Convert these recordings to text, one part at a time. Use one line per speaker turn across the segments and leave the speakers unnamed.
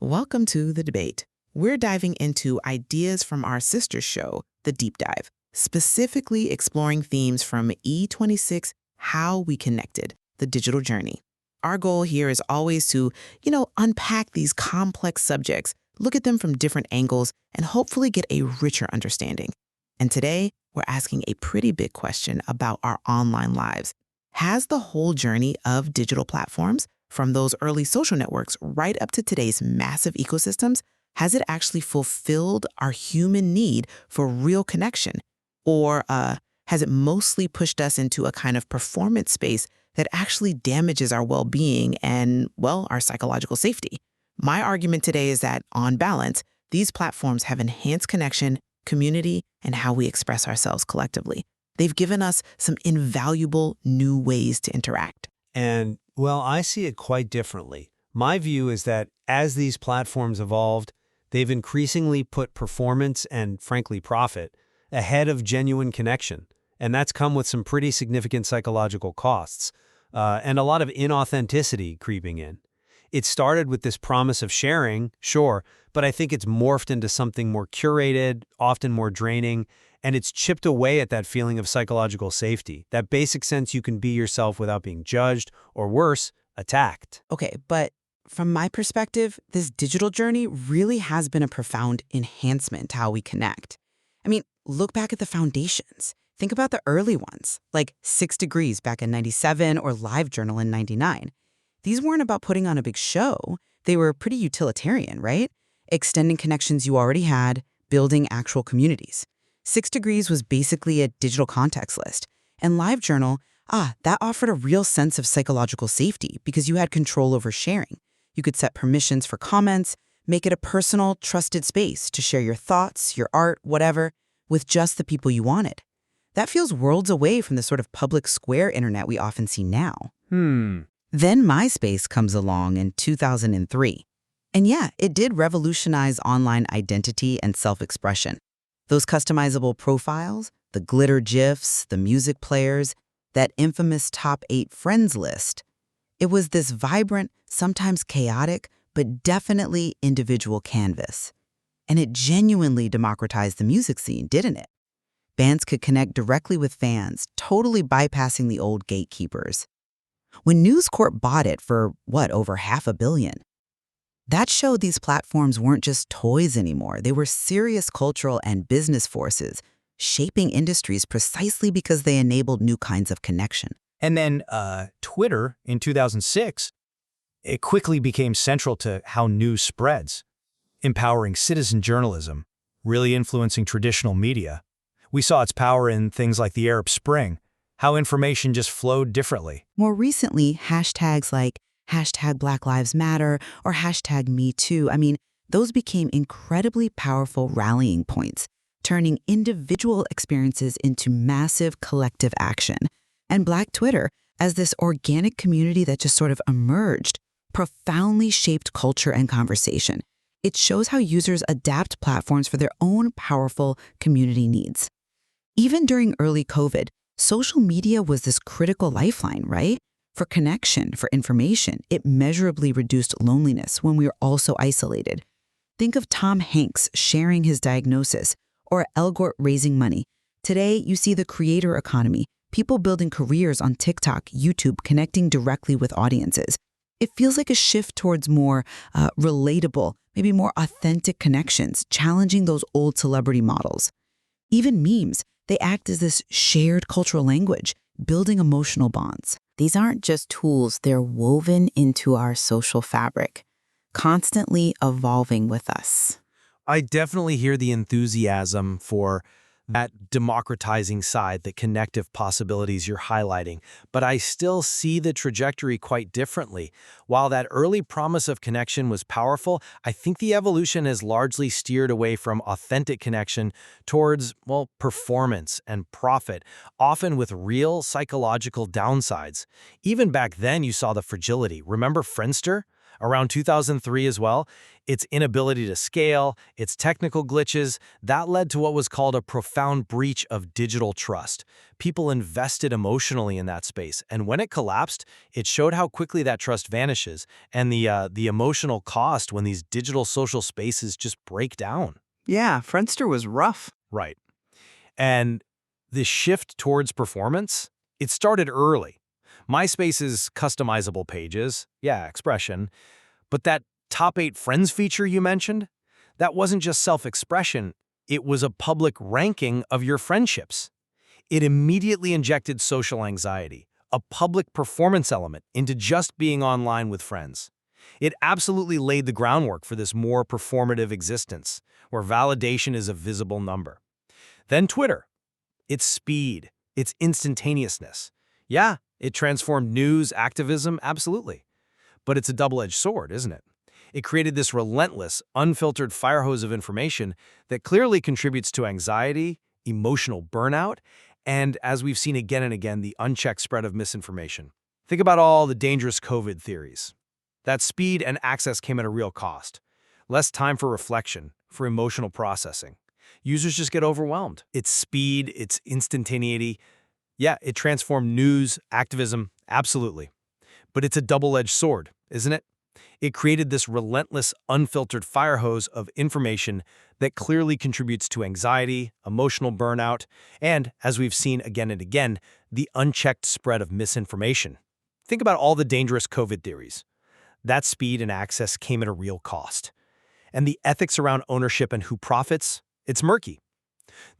Welcome to The Debate. We're diving into ideas from our sister show, The Deep Dive, specifically exploring themes from E26, How We Connected, the digital journey. Our goal here is always to, unpack these complex subjects, look at them from different angles, and hopefully get a richer understanding. And today, we're asking a pretty big question about our online lives. Has the whole journey of digital platforms, from those early social networks right up to today's massive ecosystems, has it actually fulfilled our human need for real connection? Or has it mostly pushed us into a kind of performance space that actually damages our well-being and, well, our psychological safety? My argument today is that, on balance, these platforms have enhanced connection, community, and how we express ourselves collectively. They've given us some invaluable new ways to interact.
And, well, I see it quite differently. My view is that as these platforms evolved, they've increasingly put performance and, frankly, profit ahead of genuine connection. And that's come with some pretty significant psychological costs and a lot of inauthenticity creeping in. It started with this promise of sharing, sure, but I think it's morphed into something more curated, often more draining, and it's chipped away at that feeling of psychological safety, that basic sense you can be yourself without being judged, or worse, attacked.
Okay, but from my perspective, this digital journey really has been a profound enhancement to how we connect. I mean, look back at the foundations. Think about the early ones, like 6 Degrees back in '97 or LiveJournal in '99. These weren't about putting on a big show. They were pretty utilitarian, right? Extending connections you already had, building actual communities. 6 Degrees was basically a digital context list. And LiveJournal, that offered a real sense of psychological safety because you had control over sharing. You could set permissions for comments, make it a personal, trusted space to share your thoughts, your art, whatever, with just the people you wanted. That feels worlds away from the sort of public square internet we often see now. Then MySpace comes along in 2003. And yeah, it did revolutionize online identity and self-expression. Those customizable profiles, the glitter GIFs, the music players, that infamous top 8 friends list. It was this vibrant, sometimes chaotic, but definitely individual canvas. And it genuinely democratized the music scene, didn't it? Bands could connect directly with fans, totally bypassing the old gatekeepers. When News Corp bought it for, over $500 million, that showed these platforms weren't just toys anymore. They were serious cultural and business forces, shaping industries precisely because they enabled new kinds of connection.
And then Twitter in 2006, it quickly became central to how news spreads, empowering citizen journalism, really influencing traditional media. We saw its power in things like the Arab Spring, how information just flowed differently.
More recently, hashtags like #Black Lives Matter or #MeToo, those became incredibly powerful rallying points, turning individual experiences into massive collective action. And Black Twitter, as this organic community that just sort of emerged, profoundly shaped culture and conversation. It shows how users adapt platforms for their own powerful community needs. Even during early COVID, social media was this critical lifeline, right? For connection, for information, it measurably reduced loneliness when we were also isolated. Think of Tom Hanks sharing his diagnosis, or Al Gore raising money. Today, you see the creator economy, people building careers on TikTok, YouTube, connecting directly with audiences. It feels like a shift towards more relatable, maybe more authentic connections, challenging those old celebrity models. Even memes, they act as this shared cultural language, building emotional bonds.
These aren't just tools, they're woven into our social fabric, constantly evolving with us.
I definitely hear the enthusiasm for that democratizing side, the connective possibilities you're highlighting, but I still see the trajectory quite differently. While that early promise of connection was powerful, I think the evolution has largely steered away from authentic connection towards, performance and profit, often with real psychological downsides. Even back then, you saw the fragility. Remember Friendster?
Around 2003 as well, its inability to scale, its technical glitches, that led to what was called a profound breach of digital trust. People invested emotionally in that space, and when it collapsed, it showed how quickly that trust vanishes and the emotional cost when these digital social spaces just break down.
Yeah, Friendster was rough.
Right. And the shift towards performance, it started early. MySpace's customizable pages, yeah, expression, but that top 8 friends feature you mentioned, that wasn't just self-expression, it was a public ranking of your friendships. It immediately injected social anxiety, a public performance element, into just being online with friends. It absolutely laid the groundwork for this more performative existence, where validation is a visible number. Then Twitter. Its speed, its instantaneousness. Yeah, it transformed news, activism, absolutely. But it's a double-edged sword, isn't it? It created this relentless, unfiltered fire hose of information that clearly contributes to anxiety, emotional burnout, and, as we've seen again and again, the unchecked spread of misinformation. Think about all the dangerous COVID theories. That speed and access came at a real cost. Less time for reflection, for emotional processing. Users just get overwhelmed. Its speed, its instantaneity, yeah, it transformed news, activism, absolutely. But it's a double-edged sword, isn't it? It created this relentless, unfiltered fire hose of information that clearly contributes to anxiety, emotional burnout, and, as we've seen again and again, the unchecked spread of misinformation. Think about all the dangerous COVID theories. That speed and access came at a real cost. And the ethics around ownership and who profits, it's murky.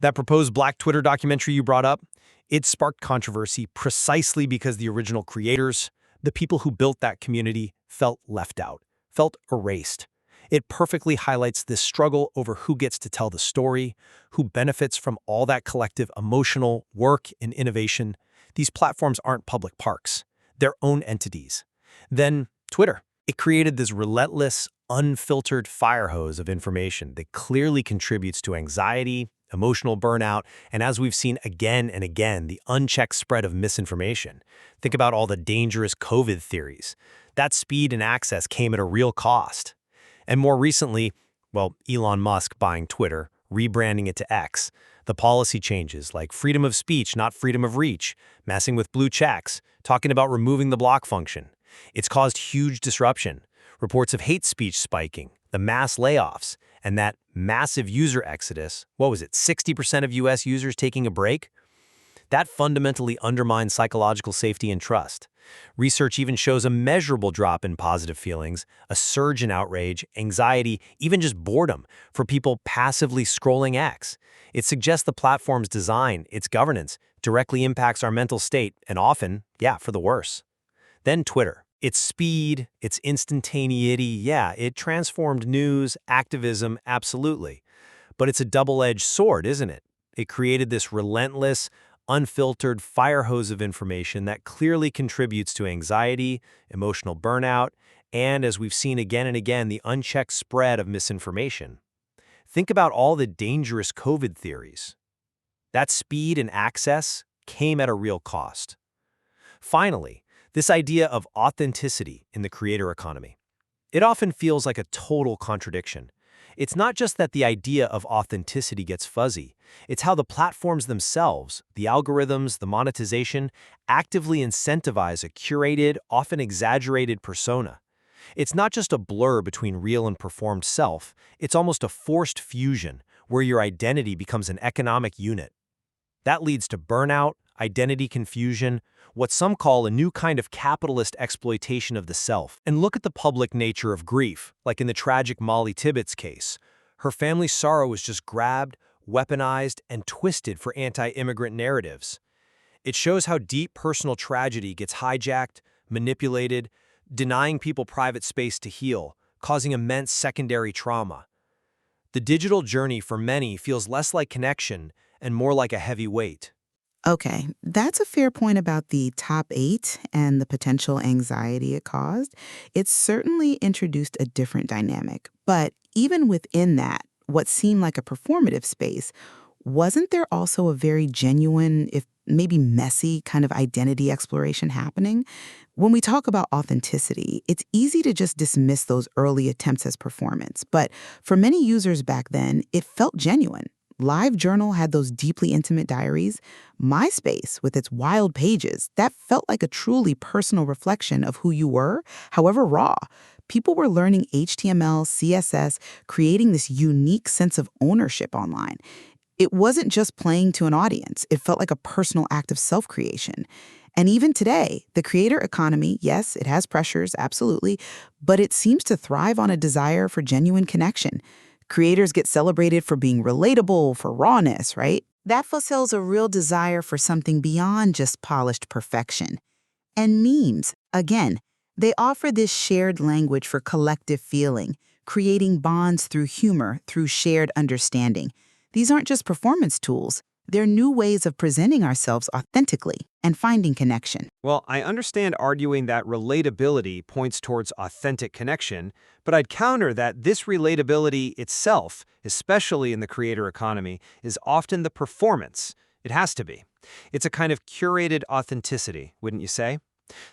That proposed Black Twitter documentary you brought up, it sparked controversy precisely because the original creators, the people who built that community, felt left out, felt erased. It perfectly highlights this struggle over who gets to tell the story, who benefits from all that collective emotional work and innovation. These platforms aren't public parks. They're own entities. Then Twitter. It created this relentless, unfiltered fire hose of information that clearly contributes to anxiety, emotional burnout, and, as we've seen again and again, the unchecked spread of misinformation. Think about all the dangerous COVID theories. That speed and access came at a real cost. And more recently, well, Elon Musk buying Twitter, rebranding it to X, the policy changes like freedom of speech, not freedom of reach, messing with blue checks, talking about removing the block function. It's caused huge disruption. Reports of hate speech spiking, the mass layoffs, and that massive user exodus. What was it, 60% of US users taking a break? That fundamentally undermines psychological safety and trust. Research even shows a measurable drop in positive feelings, a surge in outrage, anxiety, even just boredom for people passively scrolling X. It suggests the platform's design, its governance, directly impacts our mental state, and often, yeah, for the worse. Then Twitter. Its speed, its instantaneity, yeah, it transformed news, activism, absolutely. But it's a double-edged sword, isn't it? It created this relentless, unfiltered fire hose of information that clearly contributes to anxiety, emotional burnout, and, as we've seen again and again, the unchecked spread of misinformation. Think about all the dangerous COVID theories. That speed and access came at a real cost. Finally, this idea of authenticity in the creator economy. It often feels like a total contradiction. It's not just that the idea of authenticity gets fuzzy, it's how the platforms themselves, the algorithms, the monetization, actively incentivize a curated, often exaggerated persona. It's not just a blur between real and performed self, it's almost a forced fusion where your identity becomes an economic unit. That leads to burnout, identity confusion, what some call a new kind of capitalist exploitation of the self. And look at the public nature of grief, like in the tragic Molly Tibbetts case. Her family's sorrow was just grabbed, weaponized, and twisted for anti-immigrant narratives. It shows how deep personal tragedy gets hijacked, manipulated, denying people private space to heal, causing immense secondary trauma. The digital journey for many feels less like connection and more like a heavy weight.
Okay, that's a fair point about the top 8 and the potential anxiety it caused. It certainly introduced a different dynamic. But even within that, what seemed like a performative space, wasn't there also a very genuine, if
maybe messy kind of identity exploration happening. When we talk about authenticity, it's easy to just dismiss those early attempts as performance. But for many users back then, it felt genuine. LiveJournal had those deeply intimate diaries. MySpace, with its wild pages, that felt like a truly personal reflection of who you were, however raw. People were learning HTML, CSS, creating this unique sense of ownership online. It wasn't just playing to an audience. It felt like a personal act of self-creation. And even today, the creator economy, yes, it has pressures, absolutely, but it seems to thrive on a desire for genuine connection. Creators get celebrated for being relatable, for rawness, right? That fulfills a real desire for something beyond just polished perfection. And memes, again, they offer this shared language for collective feeling, creating bonds through humor, through shared understanding. These aren't just performance tools. They're new ways of presenting ourselves authentically and finding connection.
Well, I understand arguing that relatability points towards authentic connection, but I'd counter that this relatability itself, especially in the creator economy, is often the performance. It has to be. It's a kind of curated authenticity, wouldn't you say?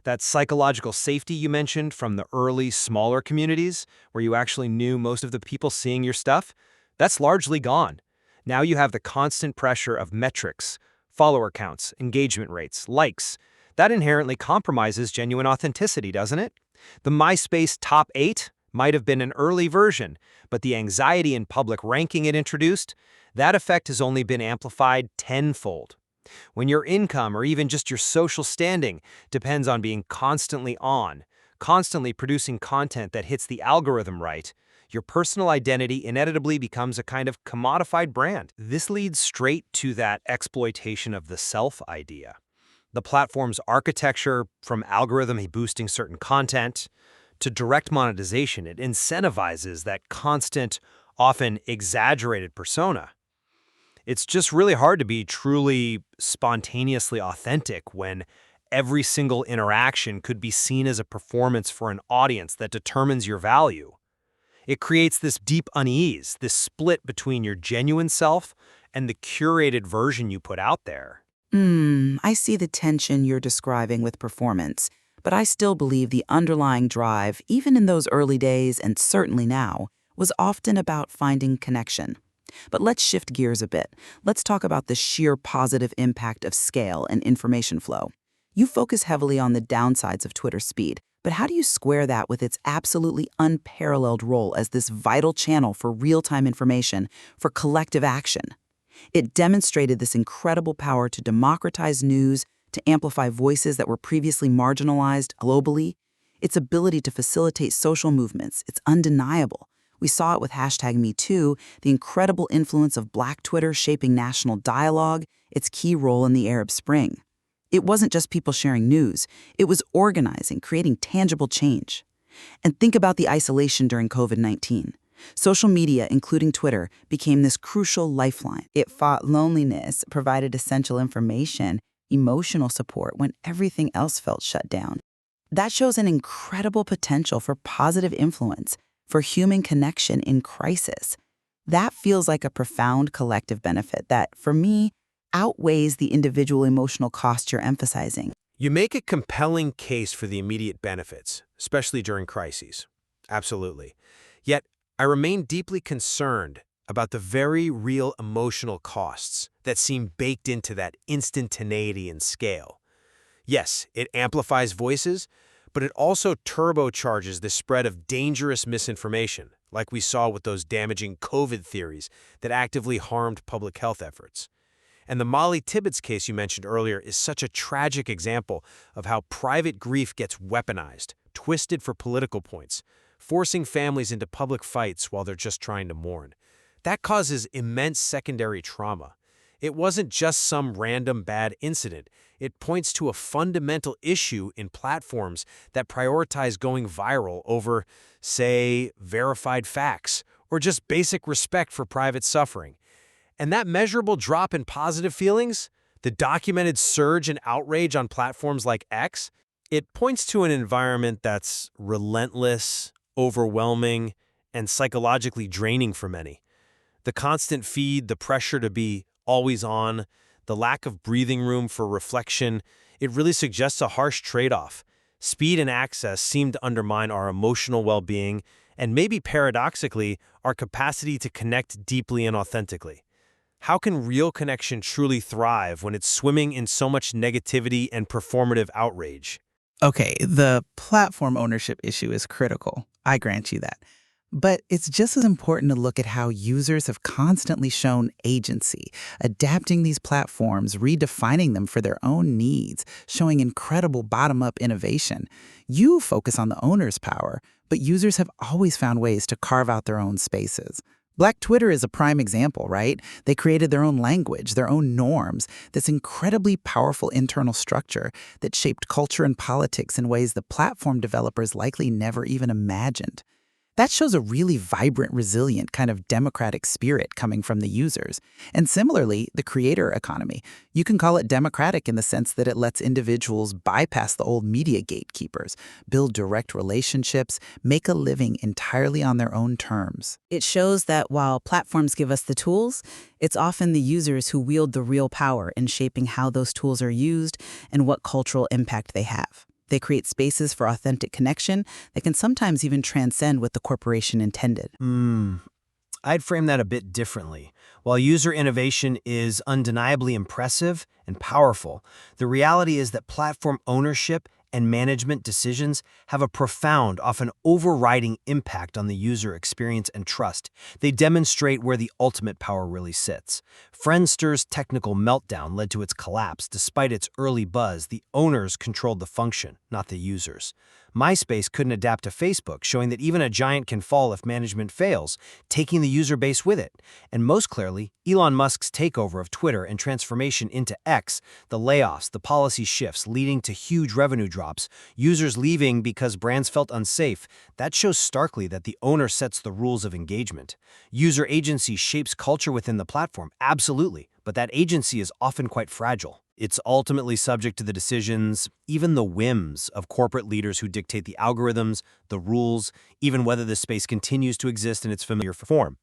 That psychological safety you mentioned from the early, smaller communities, where you actually knew most of the people seeing your stuff, that's largely gone. Now you have the constant pressure of metrics, follower counts, engagement rates, likes. That inherently compromises genuine authenticity, doesn't it? The MySpace Top 8 might have been an early version, but the anxiety in public ranking it introduced, that effect has only been amplified tenfold. When your income or even just your social standing depends on being constantly on, constantly producing content that hits the algorithm right, your personal identity inevitably becomes a kind of commodified brand. This leads straight to that exploitation of the self idea. The platform's architecture, from algorithm boosting certain content to direct monetization, it incentivizes that constant, often exaggerated persona. It's just really hard to be truly spontaneously authentic when every single interaction could be seen as a performance for an audience that determines your value. It creates this deep unease, this split between your genuine self and the curated version you put out there.
I see the tension you're describing with performance, but I still believe the underlying drive, even in those early days and certainly now, was often about finding connection. But let's shift gears a bit. Let's talk about the sheer positive impact of scale and information flow. You focus heavily on the downsides of Twitter's speed, but how do you square that with its absolutely unparalleled role as this vital channel for real-time information, for collective action? It demonstrated this incredible power to democratize news, to amplify voices that were previously marginalized globally. Its ability to facilitate social movements, it's undeniable. We saw it with #MeToo, the incredible influence of Black Twitter shaping national dialogue, its key role in the Arab Spring. It wasn't just people sharing news. It was organizing, creating tangible change. And think about the isolation during COVID-19. Social media, including Twitter, became this crucial lifeline. It fought loneliness, provided essential information, emotional support when everything else felt shut down. That shows an incredible potential for positive influence, for human connection in crisis. That feels like a profound collective benefit that, for me, outweighs the individual emotional cost you're emphasizing.
You make a compelling case for the immediate benefits, especially during crises. Absolutely. Yet, I remain deeply concerned about the very real emotional costs that seem baked into that instantaneity and scale. Yes, it amplifies voices, but it also turbocharges the spread of dangerous misinformation, like we saw with those damaging COVID theories that actively harmed public health efforts. And the Molly Tibbetts case you mentioned earlier is such a tragic example of how private grief gets weaponized, twisted for political points, forcing families into public fights while they're just trying to mourn. That causes immense secondary trauma. It wasn't just some random bad incident. It points to a fundamental issue in platforms that prioritize going viral over, say, verified facts, or just basic respect for private suffering. And that measurable drop in positive feelings, the documented surge in outrage on platforms like X, it points to an environment that's relentless, overwhelming, and psychologically draining for many. The constant feed, the pressure to be always on,
the lack of breathing room for reflection, it really suggests a harsh trade-off. Speed and access seem to undermine our emotional well-being and maybe paradoxically, our capacity to connect deeply and authentically. How can real connection truly thrive when it's swimming in so much negativity and performative outrage?
Okay, the platform ownership issue is critical. I grant you that. But it's just as important to look at how users have constantly shown agency, adapting these platforms, redefining them for their own needs, showing incredible bottom-up innovation. You focus on the owner's power, but users have always found ways to carve out their own spaces. Black Twitter is a prime example, right? They created their own language, their own norms, this incredibly powerful internal structure that shaped culture and politics in ways the platform developers likely never even imagined. That shows a really vibrant, resilient kind of democratic spirit coming from the users. And similarly, the creator economy. You can call it democratic in the sense that it lets individuals bypass the old media gatekeepers, build direct relationships, make a living entirely on their own terms.
It shows that while platforms give us the tools, it's often the users who wield the real power in shaping how those tools are used and what cultural impact they have. They create spaces for authentic connection that can sometimes even transcend what the corporation intended.
I'd frame that a bit differently. While user innovation is undeniably impressive and powerful, the reality is that platform ownership and management decisions have a profound, often overriding impact on the user experience and trust. They demonstrate where the ultimate power really sits. Friendster's technical meltdown led to its collapse. Despite its early buzz, the owners controlled the function, not the users. MySpace couldn't adapt to Facebook, showing that even a giant can fall if management fails, taking the user base with it. And most clearly, Elon Musk's takeover of Twitter and transformation into X, the layoffs, the policy shifts leading to huge revenue drops, users leaving because brands felt unsafe, that shows starkly that the owner sets the rules of engagement. User agency shapes culture within the platform, absolutely, but that agency is often quite fragile. It's ultimately subject to the decisions, even the whims, of corporate leaders who dictate the algorithms, the rules, even whether the space continues to exist in its familiar form.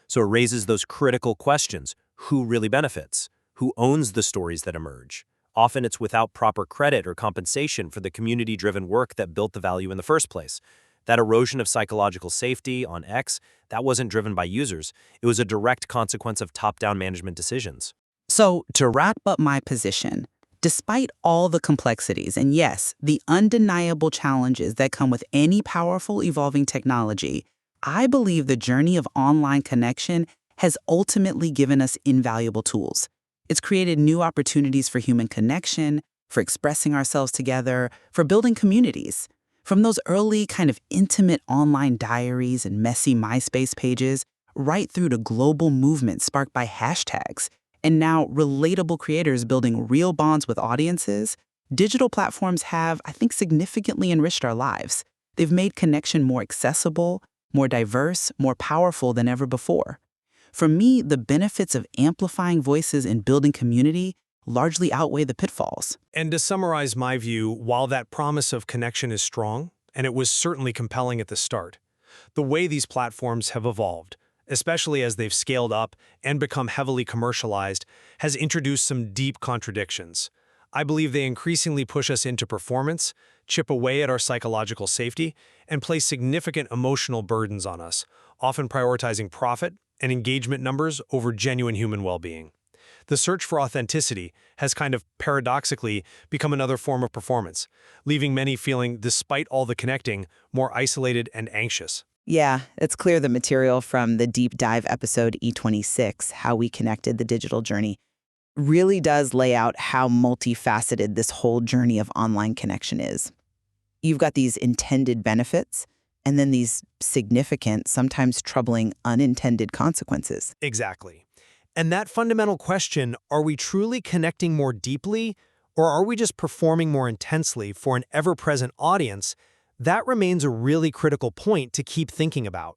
So it raises those critical questions. Who really benefits? Who owns the stories that emerge? Often it's without proper credit or compensation for the community-driven work that built the value in the first place. That erosion of psychological safety on X, that wasn't driven by users. It was a direct consequence of top-down management decisions.
So, to wrap up my position, despite all the complexities and yes, the undeniable challenges that come with any powerful evolving technology, I believe the journey of online connection has ultimately given us invaluable tools. It's created new opportunities for human connection, for expressing ourselves together, for building communities. From those early kind of intimate online diaries and messy MySpace pages, right through to global movements sparked by hashtags, and now relatable creators building real bonds with audiences, digital platforms have, I think, significantly enriched our lives. They've made connection more accessible, more diverse, more powerful than ever before. For me, the benefits of amplifying voices and building community largely outweigh the pitfalls.
And to summarize my view, while that promise of connection is strong, and it was certainly compelling at the start, the way these platforms have evolved, especially as they've scaled up and become heavily commercialized, has introduced some deep contradictions. I believe they increasingly push us into performance, chip away at our psychological safety, and place significant emotional burdens on us, often prioritizing profit and engagement numbers over genuine human well-being. The search for authenticity has kind of paradoxically become another form of performance, leaving many feeling, despite all the connecting, more isolated and anxious.
Yeah, it's clear the material from the deep dive episode E26, How We Connected the Digital Journey, really does lay out how multifaceted this whole journey of online connection is. You've got these intended benefits, and then these significant, sometimes troubling, unintended consequences.
Exactly. And that fundamental question, are we truly connecting more deeply, or are we just performing more intensely for an ever-present audience, that remains a really critical point to keep thinking about.